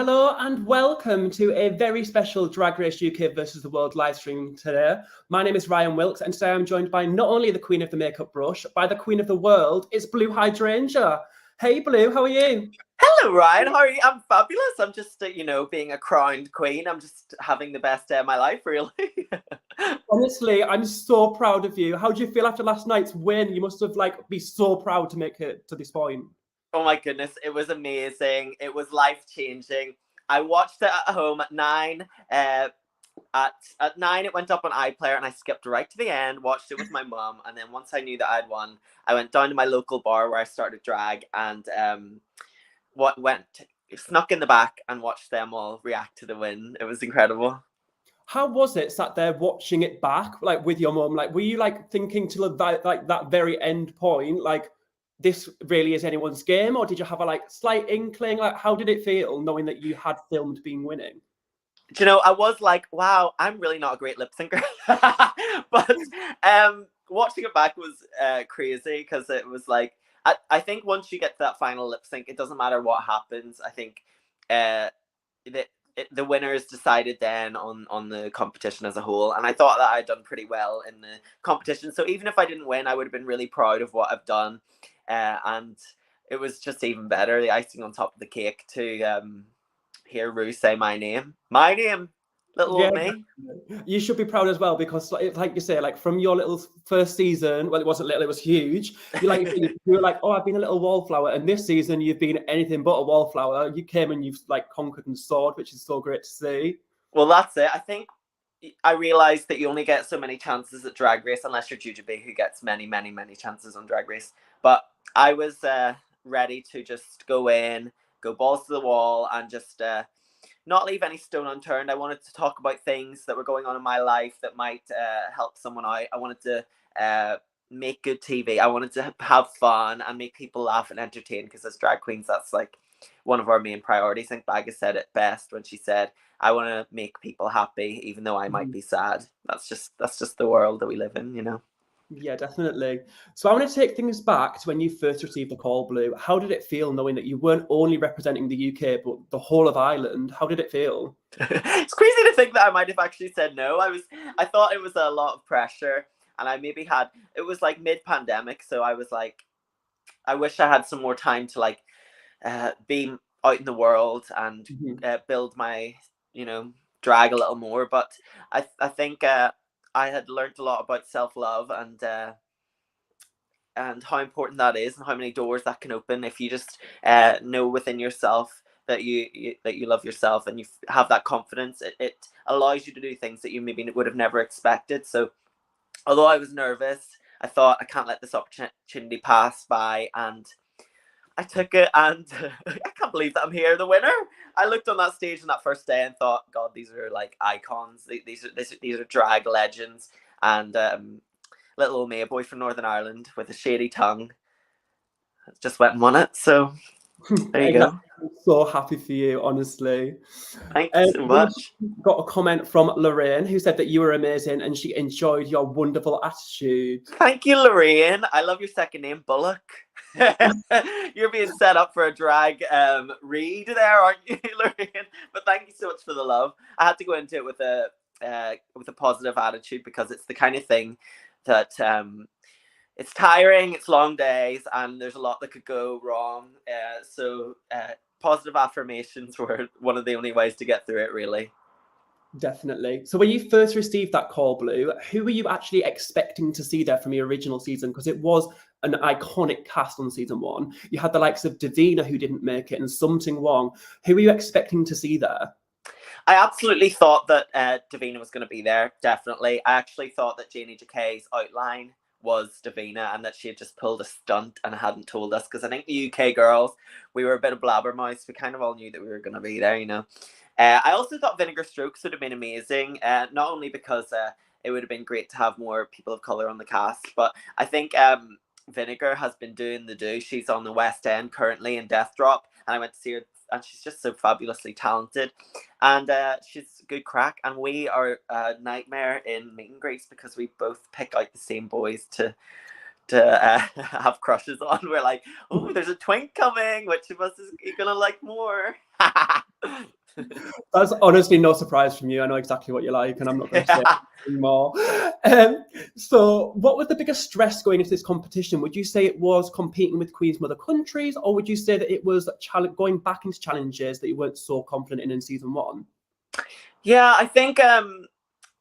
Hello and welcome to a very special Drag Race UK versus the World live stream today. My name is Ryan Wilks and today I'm joined by not only the Queen of the Makeup Brush, but by the Queen of the World. It's Blu Hydrangea. Hey Blu, how are you? Hello, Ryan. How are you? I'm fabulous. I'm just, being a crowned queen. I'm just having the best day of my life, really. Honestly, I'm so proud of you. How do you feel after last night's win? You must have be so proud to make it to this point. Oh my goodness, it was amazing. It was life-changing. I watched it at home at 9. At 9, it went up on iPlayer, and I skipped right to the end, watched it with my mum, and then once I knew that I'd won, I went down to my local bar where I started drag, and snuck in the back and watched them all react to the win. It was incredible. How was it sat there watching it back, with your mum? Were you thinking till that very end point, this really is anyone's game, or did you have a slight inkling? How did it feel knowing that you had filmed being winning? Do you know, I was like, wow, I'm really not a great lip syncer. But watching it back was crazy because it was like, I think once you get to that final lip sync, it doesn't matter what happens. I think the winners decided then on the competition as a whole. And I thought that I'd done pretty well in the competition. So even if I didn't win, I would have been really proud of what I've done. And it was just even better, the icing on top of the cake, to hear Ru say my name, little old me. You should be proud as well, because like you say, from your little first season, well, it wasn't little, it was huge. You were like, oh, I've been a little wallflower, and this season you've been anything but a wallflower. You came and you've conquered and soared, which is so great to see. Well, that's it. I think I realized that you only get so many chances at Drag Race unless you're Jujubee, who gets many, many, many chances on Drag Race. But I was ready to just go in, go balls to the wall, and just not leave any stone unturned. I wanted to talk about things that were going on in my life that might help someone out. I wanted to make good TV. I wanted to have fun and make people laugh and entertain, because as drag queens, that's one of our main priorities. I think Bagga said it best when she said, I want to make people happy even though I might be sad. That's just the world that we live in, you know. Yeah, definitely. So I want to take things back to when you first received the call, Blu. How did it feel knowing that you weren't only representing the UK, but the whole of Ireland? How did it feel? It's crazy to think that I might have actually said no. I thought it was a lot of pressure, and I maybe had, it was mid-pandemic, so I was like, I wish I had some more time to be out in the world and build my, drag a little more. But I think I had learned a lot about self-love and how important that is, and how many doors that can open if you just know within yourself that you love yourself, and you have that confidence. It allows you to do things that you maybe would have never expected. So although I was nervous, I thought, I can't let this opportunity pass by, and I took it, and I can't believe that I'm here, the winner. I looked on that stage on that first day and thought, God, these are icons. These are drag legends. And little old me, a boy from Northern Ireland with a shady tongue, just went and won it. So there you go. I'm so happy for you, honestly. Thanks so much. Got a comment from Lorraine, who said that you were amazing and she enjoyed your wonderful attitude. Thank you, Lorraine. I love your second name, Bullock. You're being set up for a drag read there, aren't you, Lorraine? But thank you so much for the love. I had to go into it with a positive attitude, because it's the kind of thing that it's tiring, it's long days, and there's a lot that could go wrong. So positive affirmations were one of the only ways to get through it, really. Definitely. So when you first received that call, Blu, who were you actually expecting to see there from your original season? Because it was an iconic cast on season 1. You had the likes of Davina, who didn't make it, and Something Wrong. Who were you expecting to see there? I absolutely thought that Davina was going to be there, definitely. I actually thought that Janie Jacquet's outline was Davina, and that she had just pulled a stunt and hadn't told us, because I think the UK girls, we were a bit of blabbermouths. We kind of all knew that we were going to be there, you know. I also thought Vinegar Strokes would have been amazing, not only because it would have been great to have more people of colour on the cast, but I think Vinegar has been doing the do. She's on the West End currently in Death Drop, and I went to see her, and she's just so fabulously talented, and she's good crack, and we are a nightmare in meet and greets, because we both pick out the same boys to have crushes on. We're like, oh, there's a twink coming, which of us is gonna like more? That's honestly no surprise from you. I know exactly what you like, and I'm not going to say anymore. So, what was the biggest stress going into this competition? Would you say it was competing with queens from other countries, or would you say that it was going back into challenges that you weren't so confident in season one? Yeah, I think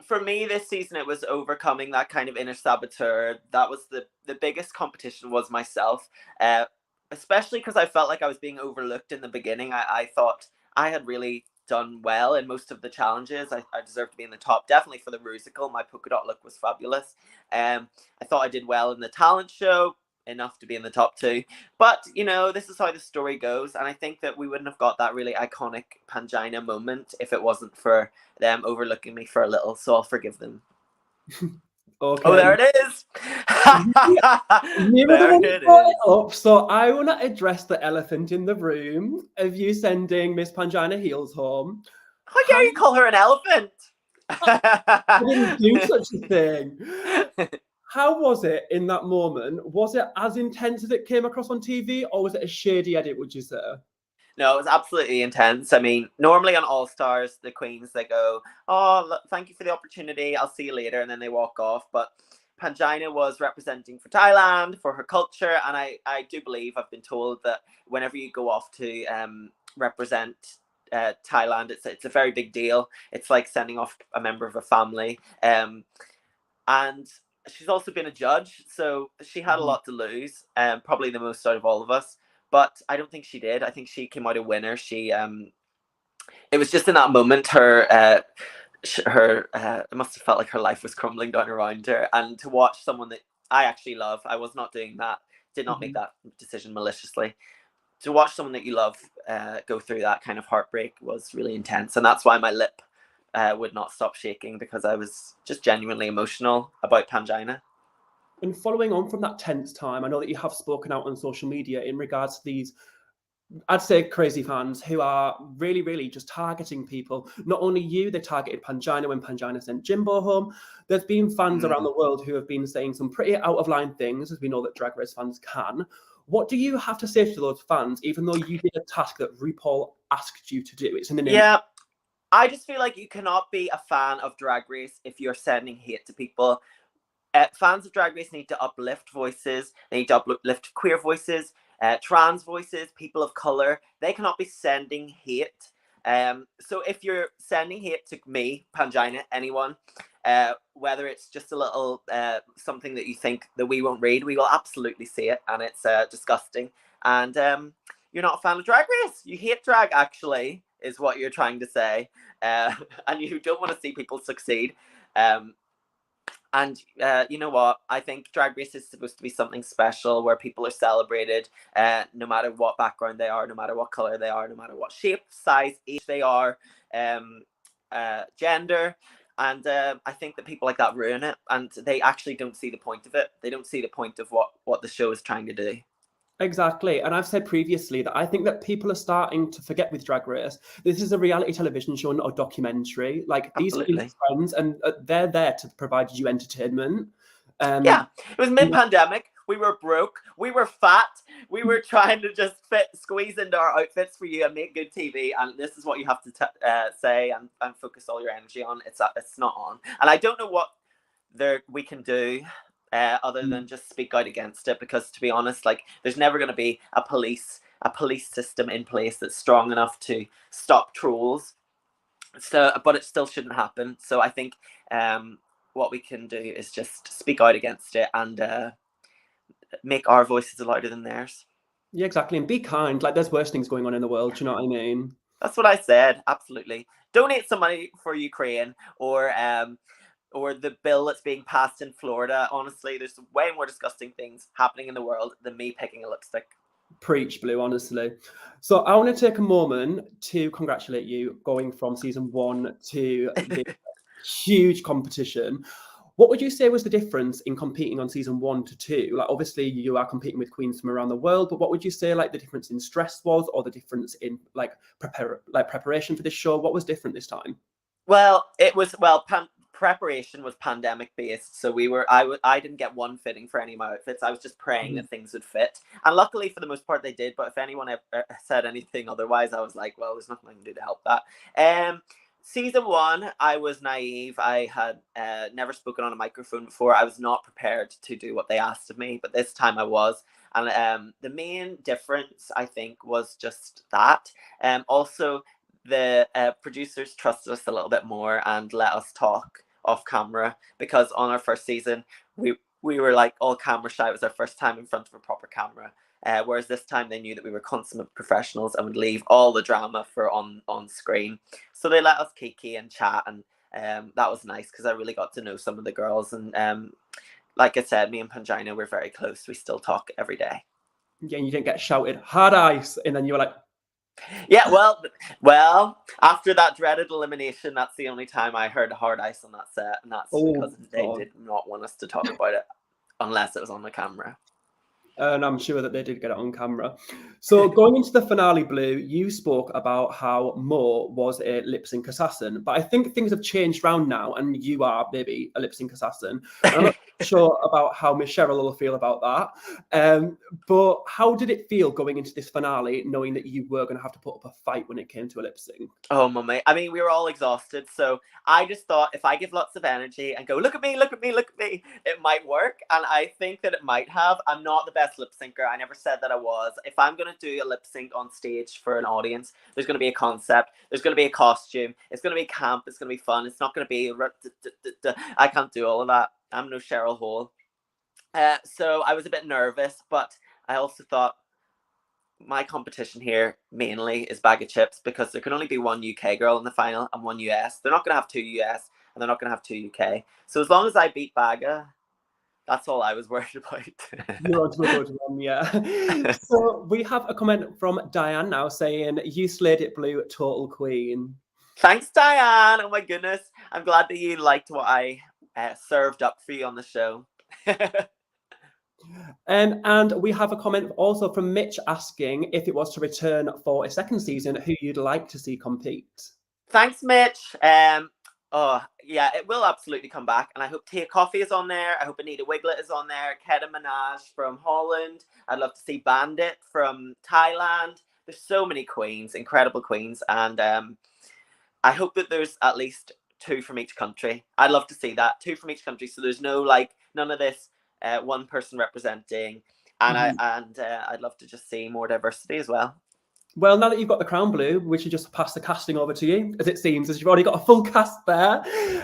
for me this season it was overcoming that kind of inner saboteur. That was the biggest competition was myself, especially because I felt like I was being overlooked in the beginning. I thought I had really done well in most of the challenges. I deserved to be in the top, definitely for the musical. My polka dot look was fabulous. I thought I did well in the talent show, enough to be in the top two. But, you know, this is how the story goes. And I think that we wouldn't have got that really iconic Pangina moment if it wasn't for them overlooking me for a little. So I'll forgive them. Okay. Oh, there it is. You were the one who brought it up, so I want to address the elephant in the room of you sending Miss Pangina Heels home. How dare you call her an elephant? I didn't do such a thing. How was it in that moment? Was it as intense as it came across on TV, or was it a shady edit, would you say? No, it was absolutely intense. I mean, normally on All Stars, the queens, they go, oh, look, thank you for the opportunity. I'll see you later. And then they walk off. But Pangina was representing for Thailand, for her culture. And I do believe, I've been told that whenever you go off to represent Thailand, it's a very big deal. It's like sending off a member of a family. And she's also been a judge. So she had a lot to lose, probably the most out of all of us. But I don't think she did. I think she came out a winner. She, it was just in that moment, it must have felt like her life was crumbling down around her. And to watch someone that I actually love, I was not doing that, did not make that decision maliciously. To watch someone that you love go through that kind of heartbreak was really intense. And that's why my lip would not stop shaking, because I was just genuinely emotional about Pangina. And following on from that tense time, I know that you have spoken out on social media in regards to these, I'd say, crazy fans who are really, really just targeting people. Not only you, they targeted Pangina when Pangina sent Jimbo home. There's been fans around the world who have been saying some pretty out of line things, as we know that Drag Race fans can. What do you have to say to those fans, even though you did a task that RuPaul asked you to do? It's in the name. Yeah, I just feel like you cannot be a fan of Drag Race if you're sending hate to people. Fans of Drag Race need to uplift voices. They need to uplift queer voices, trans voices, people of color. They cannot be sending hate. So if you're sending hate to me, Pangina, anyone, whether it's just a little something that you think that we won't read, we will absolutely see it, and it's disgusting. And you're not a fan of Drag Race. You hate drag, actually, is what you're trying to say, and you don't want to see people succeed. And you know what? I think Drag Race is supposed to be something special where people are celebrated, no matter what background they are, no matter what color they are, no matter what shape, size, age they are, gender. And I think that people like that ruin it, and they actually don't see the point of it. They don't see the point of what the show is trying to do. Exactly. And I've said previously that I think that people are starting to forget with Drag Race. This is a reality television show, not a documentary. Like, these are your friends, and they're there to provide you entertainment. Yeah, it was mid-pandemic. We were broke. We were fat. We were trying to just squeeze into our outfits for you and make good TV. And this is what you have to say and focus all your energy on. It's not on. And I don't know what we can do other than just speak out against it, because, to be honest, like, there's never going to be a police system in place that's strong enough to stop trolls. So, but it still shouldn't happen. So I think what we can do is just speak out against it and make our voices louder than theirs. Yeah, exactly. And be kind. Like, there's worse things going on in the world. Do you know what I mean? That's what I said. Absolutely. Donate some money for Ukraine, or the bill that's being passed in Florida. Honestly, there's way more disgusting things happening in the world than me picking a lipstick. Preach, Blue, honestly. So I want to take a moment to congratulate you going from season 1 to the huge competition. What would you say was the difference in competing on season 1 to 2? Like, obviously you are competing with queens from around the world, but what would you say like the difference in stress was, or the difference in preparation for this show? What was different this time? Well, it was preparation was pandemic based, so I didn't get one fitting for any of my outfits. I was just praying that things would fit, and luckily for the most part they did. But if anyone ever said anything otherwise, I was like, well, there's nothing I can do to help that. Season 1, I was naive. I had never spoken on a microphone before. I was not prepared to do what they asked of me, but this time I was. And the main difference, I think, was just that. Also, the producers trusted us a little bit more and let us talk off camera, because on our first season, we were like all camera shy. It was our first time in front of a proper camera. Whereas this time they knew that we were consummate professionals and would leave all the drama for on screen. So they let us kiki and chat, and that was nice because I really got to know some of the girls. And like I said, me and Pangina, we're very close. We still talk every day. Yeah, and you didn't get shouted hard ice, and then you were like, yeah, well, after that dreaded elimination, that's the only time I heard hard ice on that set, and that's because they did not want us to talk about it unless it was on the camera. And I'm sure that they did get it on camera. So going into the finale, Blu, you spoke about how Mo was a lip sync assassin, but I think things have changed around now, and you are maybe a lip sync assassin. I'm not sure about how Miss Cheryl will feel about that. But how did it feel going into this finale, knowing that you were going to have to put up a fight when it came to a lip sync? Oh, mummy. I mean, we were all exhausted, so I just thought if I give lots of energy and go, look at me, look at me, look at me, it might work. And I think that it might have. I'm not the best lip syncer. I never said that I was. If I'm going to do a lip sync on stage for an audience, there's going to be a concept. There's going to be a costume. It's going to be camp. It's going to be fun. It's not going to be... I can't do all of that. I'm no Cheryl Hole. So I was a bit nervous, but I also thought my competition here mainly is Bag of Chips, because there can only be one UK girl in the final and one US. They're not going to have 2 US and they're not going to have 2 UK. So as long as I beat Baga, that's all I was worried about. You're on to a good one, yeah. So we have a comment from Diane now saying, you slayed it, Blu, total queen. Thanks, Diane. Oh my goodness. I'm glad that you liked what I served up for you on the show. And we have a comment also from Mitch asking if it was to return for a second season, who you'd like to see compete. Thanks, Mitch. Oh, yeah, it will absolutely come back. And I hope Tia Coffee is on there. I hope Anita Wiglet is on there. Keda Minaj from Holland. I'd love to see Bandit from Thailand. There's so many queens, incredible queens. And I hope that there's at least 2 from each country. I'd love to see that. 2 from each country. So there's no, like, none of this one person representing. And I'd love to just see more diversity as well. Well, now that you've got the crown, Blu, we should just pass the casting over to you, as it seems, as you've already got a full cast there.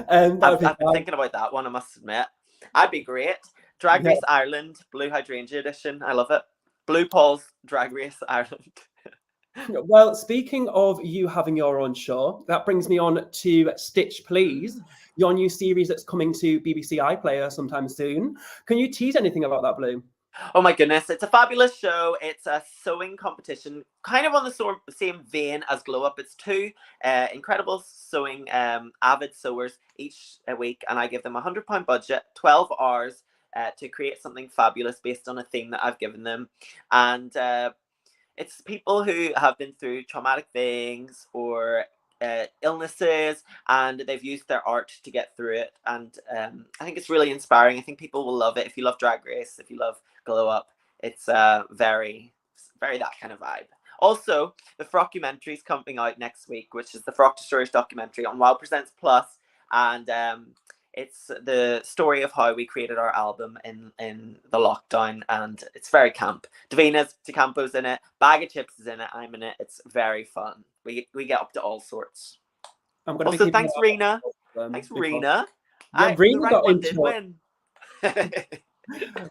I've been thinking about that one, I must admit. I'd be great. Drag Race Ireland, Blu Hydrangea edition. I love it. RuPaul's Drag Race Ireland. Well, speaking of you having your own show, that brings me on to Stitch Please, your new series that's coming to BBC iPlayer sometime soon. Can you tease anything about that, Blu? Oh my goodness, it's a fabulous show. It's a sewing competition, kind of on the same vein as Glow Up. It's 2 incredible sewing avid sewers each week, and I give them £100 budget, 12 hours to create something fabulous based on a theme that I've given them. And it's people who have been through traumatic things or illnesses, and they've used their art to get through it. And I think it's really inspiring. I think people will love it. If you love Drag Race, if you love Glow Up, it's very, very that kind of vibe. Also, the Frockumentary is coming out next week, which is the Frock Destroyers documentary on Wow Presents Plus, and it's the story of how we created our album in the lockdown, and it's very camp. Davina's Campo's in it, Bag of Chips is in it, I'm in it. It's very fun. We get up to all sorts. Also, thanks, Rena. Thanks, Rena. Yeah, Rena the right got one into did win.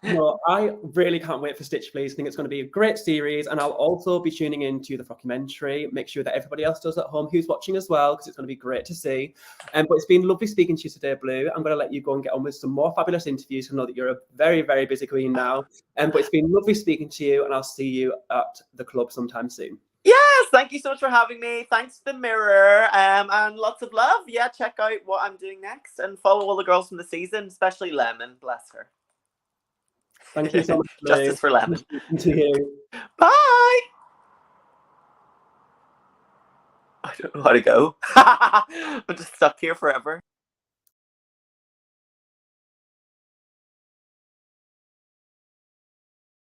No, I really can't wait for Stitch Please. I think it's going to be a great series, and I'll also be tuning into the Frockumentary. Make sure that everybody else does at home who's watching as well, because it's going to be great to see. But it's been lovely speaking to you today, Blu. I'm going to let you go and get on with some more fabulous interviews. I know that you're a very, very busy queen now. But it's been lovely speaking to you, and I'll see you at the club sometime soon. Yes, thank you so much for having me. Thanks to the Mirror, and lots of love. Yeah, check out what I'm doing next and follow all the girls from the season, especially Lemon. Bless her. Thank you so much. Justice for Lemon. To you. Bye. I don't know how to go. I'm just stuck here forever.